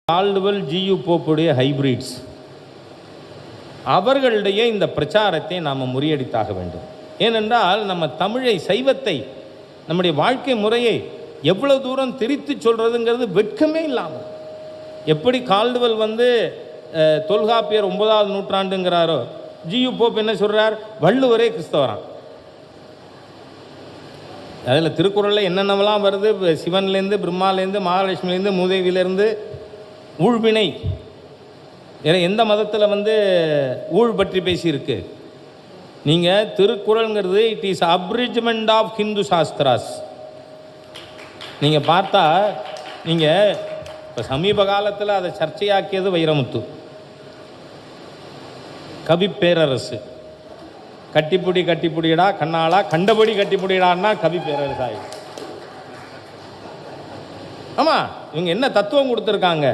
Caldwell G U போப்புடைய hybrids அவர்களுடைய இந்த பிரச்சாரத்தை நாம் முறியடித்தாக வேண்டும். ஏனென்றால் நம்ம தமிழை, சைவத்தை, நம்முடைய வாழ்க்கை முறையை எவ்வளோ தூரம் திரித்து சொல்கிறதுங்கிறது வெட்கமே இல்லாமல், எப்படி கால்டுவெல் தொல்காப்பியர் 9ஆவது நூற்றாண்டுங்கிறாரோ, ஜியு போப் என்ன சொல்கிறார், வள்ளுவரே கிறிஸ்தவரான். அதில் திருக்குறளில் என்னென்னவெல்லாம் வருது, சிவன்லேருந்து, பிரம்மாலேருந்து, மகாலட்சுமிலேருந்து, மூதேவிலேருந்து, ஊழ்வினை, எந்த மதத்தில் ஊழ் பற்றி பேசியிருக்கு. நீங்கள் திருக்குறள்ங்கிறது it is abridgement of Hindu shastras. நீங்கள் பார்த்தா, நீங்கள் இப்போ சமீப காலத்தில் அதை சர்ச்சையாக்கியது வைரமுத்து. கவி பேரரசு, கட்டிப்புடி கட்டிப்புடியடா கண்ணாளா, கண்டபடி கட்டிப்புடியடான்னா கவி பேரரசு ஆகி. ஆமாம், இவங்க என்ன தத்துவம் கொடுத்துருக்காங்க,